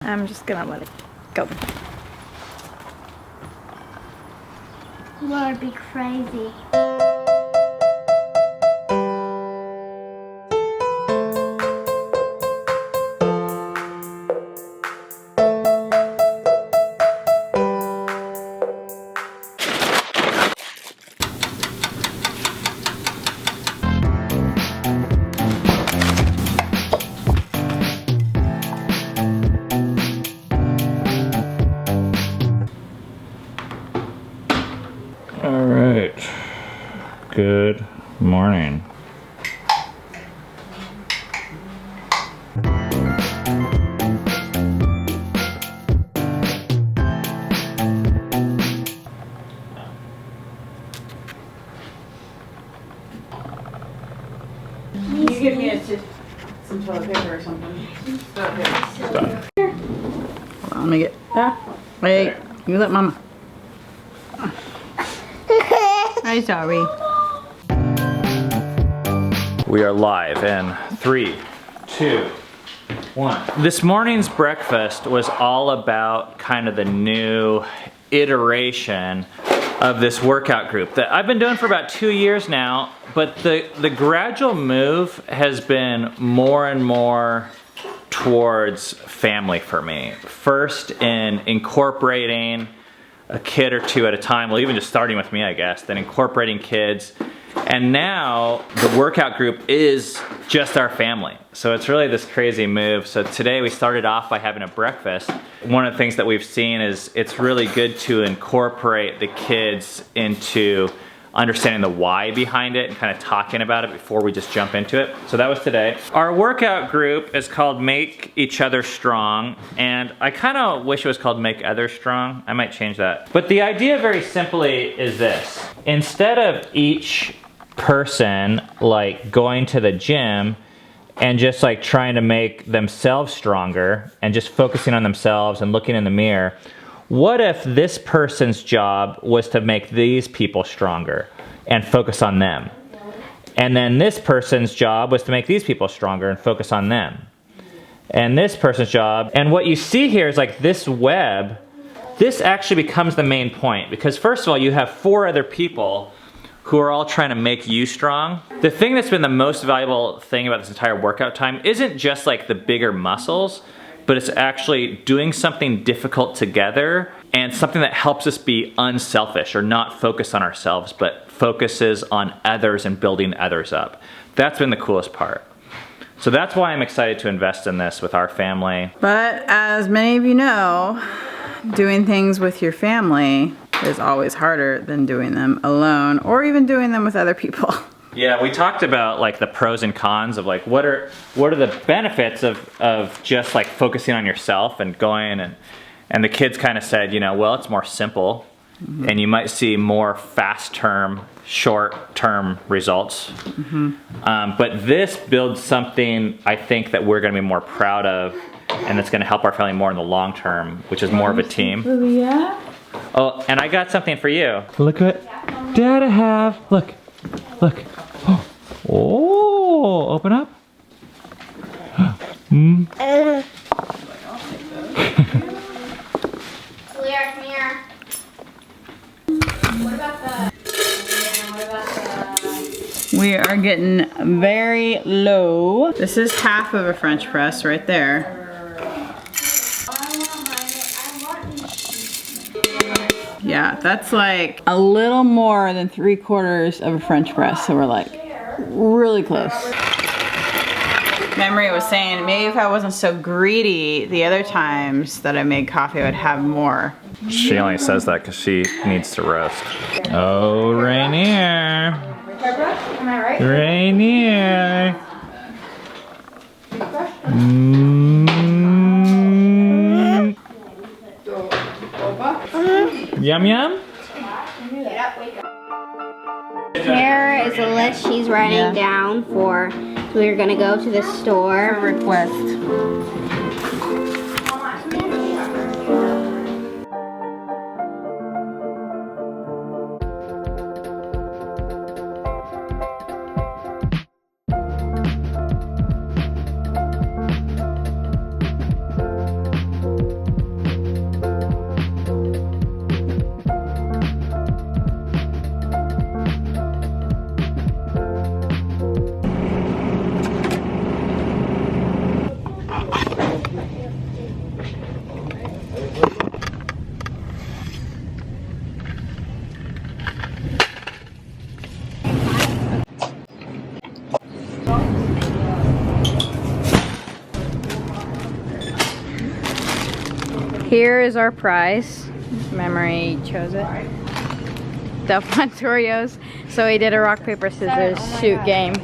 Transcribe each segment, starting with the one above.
I'm just gonna let it go. Lord, be crazy. All right. Good morning. You give me some toilet paper or something. Stop. Hold on, let me get. Wait, you let Mama. I'm sorry. We are live in 3, 2, 1. This morning's breakfast was all about kind of the new iteration of this workout group that I've been doing for about 2 years now, but the gradual move has been more and more towards family for me. First in incorporating a kid or two at a time, well even just starting with me I guess, then incorporating kids, and now the workout group is just our family. So it's really this crazy move. So today we started off by having a breakfast. One of the things that we've seen is it's really good to incorporate the kids into understanding the why behind it and kind of talking about it before we just jump into it. So that was today. Our workout group is called Make Each Other Strong, and I kind of wish it was called Make Others Strong. I might change that. But the idea very simply is this. Instead of each person like going to the gym and just like trying to make themselves stronger and just focusing on themselves and looking in the mirror, what if this person's job was to make these people stronger and focus on them? And then this person's job was to make these people stronger and focus on them. And this person's job, and what you see here is like this web, this actually becomes the main point, because first of all, you have 4 other people who are all trying to make you strong. The thing that's been the most valuable thing about this entire workout time isn't just like the bigger muscles, but it's actually doing something difficult together and something that helps us be unselfish or not focus on ourselves, but focuses on others and building others up. That's been the coolest part. So that's why I'm excited to invest in this with our family. But as many of you know, doing things with your family is always harder than doing them alone or even doing them with other people. Yeah, we talked about like the pros and cons of like what are the benefits of just like focusing on yourself and going, and the kids kind of said, you know, well, it's more simple, and you might see more fast-term, short-term results. But this builds something I think that we're going to be more proud of, and it's going to help our family more in the long term, which is more of a team. Filia? Oh, and I got something for you. Look what Dad I have. Look, look. Oh, open up. Come here. What about the... We are getting very low. This is half of a French press right there. Yeah, that's like a little more than 3/4 of a French press, so we're like really close. Memory was saying maybe if I wasn't so greedy the other times that I made coffee, I would have more. She only says that because she needs to roast. Oh, Rainier. Am I right? Rainier. Yum yum? Here is a list she's writing down for. We're gonna go to the store. Request. Here is our prize. Memory chose it. Dove wants Oreos. So he did a rock, paper, scissors shoot game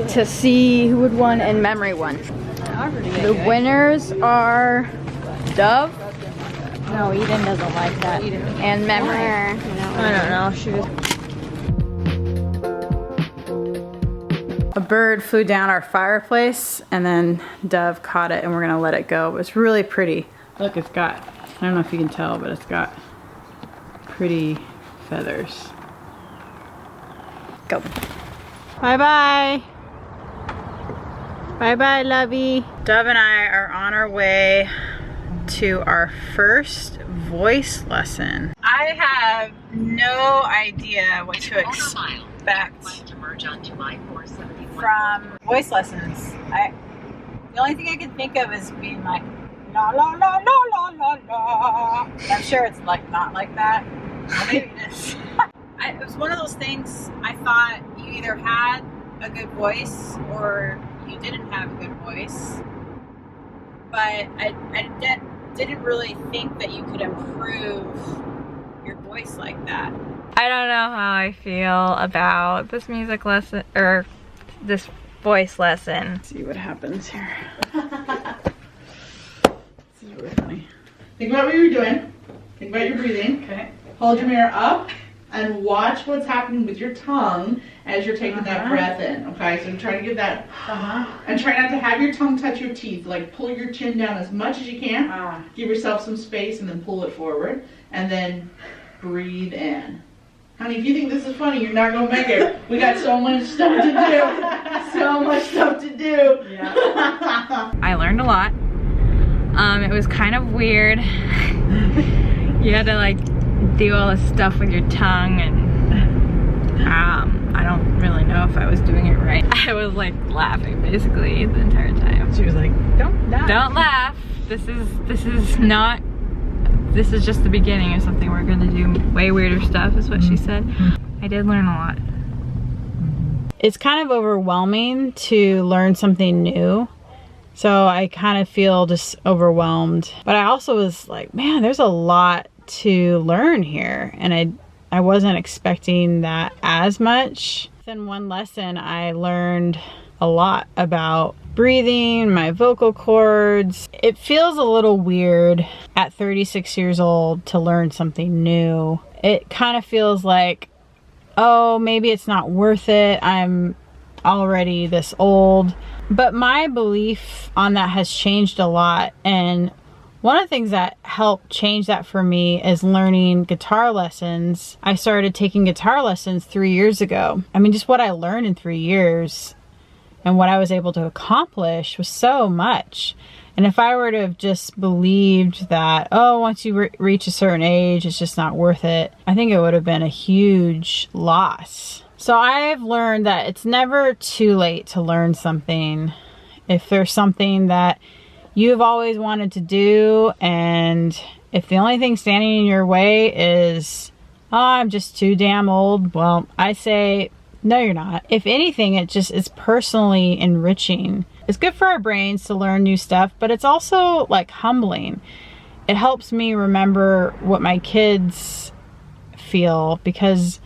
to see who would win, and Memory won. The winners are Dove. No, Eden doesn't like that. And Memory. I don't know. She was. A bird flew down our fireplace, and then Dove caught it, and we're gonna let it go. It's really pretty. Look, it's got, I don't know if you can tell, but it's got pretty feathers. Go. Bye-bye. Bye-bye, lovey. Dove and I are on our way to our first voice lesson. I have no idea what to expect from voice lessons. The only thing I can think of is being like, la la la la la la la. I'm sure it's like not like that. Or maybe it is. It was one of those things I thought you either had a good voice or you didn't have a good voice. But I didn't really think that you could improve your voice like that. I don't know how I feel about this music lesson, or this voice lesson. Let's see what happens here. This is really funny. Think about what you're doing. Think about your breathing. Okay. Hold your mirror up and watch what's happening with your tongue as you're taking that breath in. Okay, so try to get that. And try not to have your tongue touch your teeth. Like pull your chin down as much as you can. Give yourself some space and then pull it forward. And then breathe in. Honey, if you think this is funny, you're not gonna make it. We got so much stuff to do. So much stuff to do. Yeah. I learned a lot. It was kind of weird. You had to like do all this stuff with your tongue, and I don't really know if I was doing it right. I was like laughing basically the entire time. She was like, don't laugh. Don't laugh. This is just the beginning of something. We're gonna do way weirder stuff, is what she said. I did learn a lot. It's kind of overwhelming to learn something new. So I kind of feel just overwhelmed. But I also was like, man, there's a lot to learn here. And I wasn't expecting that as much. In one lesson, I learned a lot about breathing, my vocal cords. It feels a little weird at 36 years old to learn something new. It kind of feels like, oh, maybe it's not worth it. I'm already this old. But my belief on that has changed a lot. And one of the things that helped change that for me is learning guitar lessons. I started taking guitar lessons 3 years ago. I mean, just what I learned in 3 years and what I was able to accomplish was so much. And if I were to have just believed that, oh, once you reach a certain age, it's just not worth it, I think it would have been a huge loss. So I've learned that it's never too late to learn something. If there's something that you've always wanted to do, and if the only thing standing in your way is, oh, I'm just too damn old, well, I say, no, you're not. If anything, it's personally enriching. It's good for our brains to learn new stuff, but it's also like humbling. It helps me remember what my kids feel because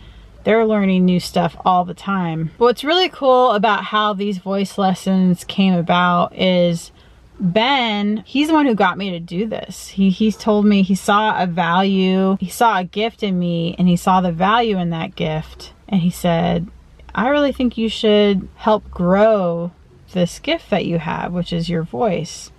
they're learning new stuff all the time. What's really cool about how these voice lessons came about is Ben, he's the one who got me to do this. He's told me he saw a value, he saw a gift in me, and he saw the value in that gift. And he said, I really think you should help grow this gift that you have, which is your voice.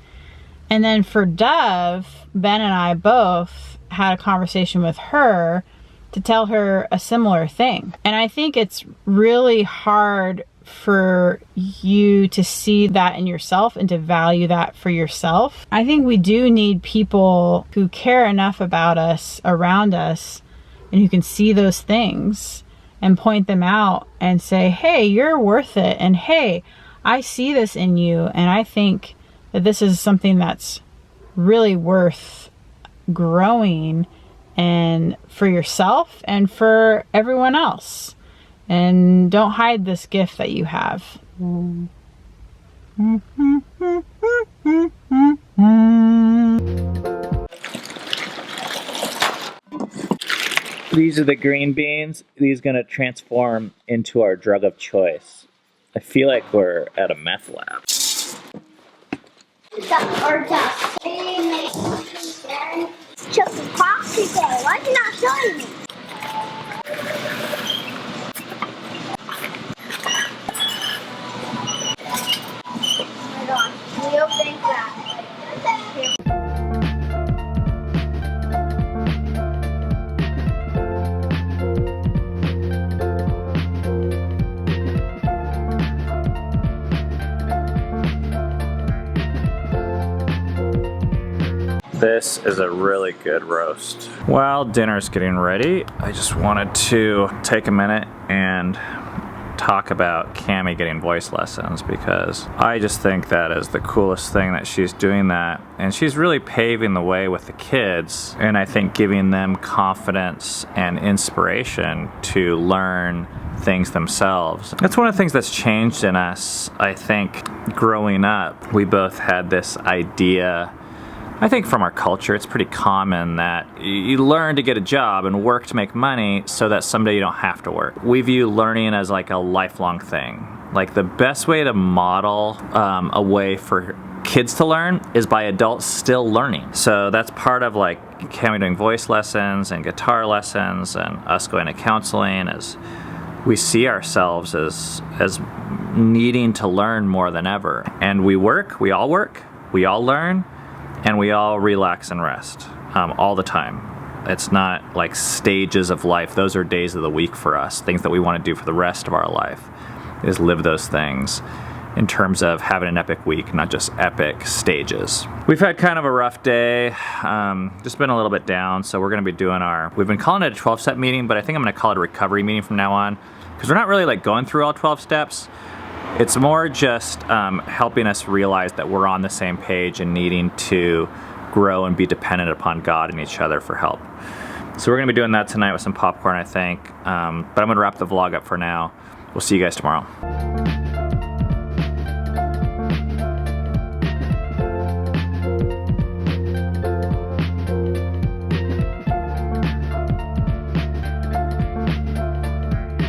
And then for Dove, Ben and I both had a conversation with her to tell her a similar thing. And I think it's really hard for you to see that in yourself and to value that for yourself. I think we do need people who care enough about us around us and who can see those things and point them out and say, hey, you're worth it. And hey, I see this in you. And I think that this is something that's really worth growing, and for yourself and for everyone else. And don't hide this gift that you have. These are the green beans. These are gonna transform into our drug of choice. I feel like we're at a meth lab. Just a proxy day. Why are you not showing me? Hold on. We open that. This is a really good roast. While dinner's getting ready, I just wanted to take a minute and talk about Cammie getting voice lessons, because I just think that is the coolest thing that she's doing that, and she's really paving the way with the kids, and I think giving them confidence and inspiration to learn things themselves. That's one of the things that's changed in us. I think growing up, we both had this idea, I think from our culture, it's pretty common that you learn to get a job and work to make money so that someday you don't have to work. We view learning as like a lifelong thing. Like the best way to model a way for kids to learn is by adults still learning. So that's part of like Cammie doing voice lessons and guitar lessons and us going to counseling, as we see ourselves as needing to learn more than ever. And we all learn, and we all relax and rest all the time. It's not like stages of life. Those are days of the week for us. Things that we want to do for the rest of our life is live those things in terms of having an epic week, not just epic stages. We've had kind of a rough day, just been a little bit down, so we're gonna be doing we've been calling it a 12-step meeting, but I think I'm gonna call it a recovery meeting from now on, because we're not really like going through all 12 steps. It's more just helping us realize that we're on the same page and needing to grow and be dependent upon God and each other for help. So we're gonna be doing that tonight with some popcorn, I think. But I'm gonna wrap the vlog up for now. We'll see you guys tomorrow.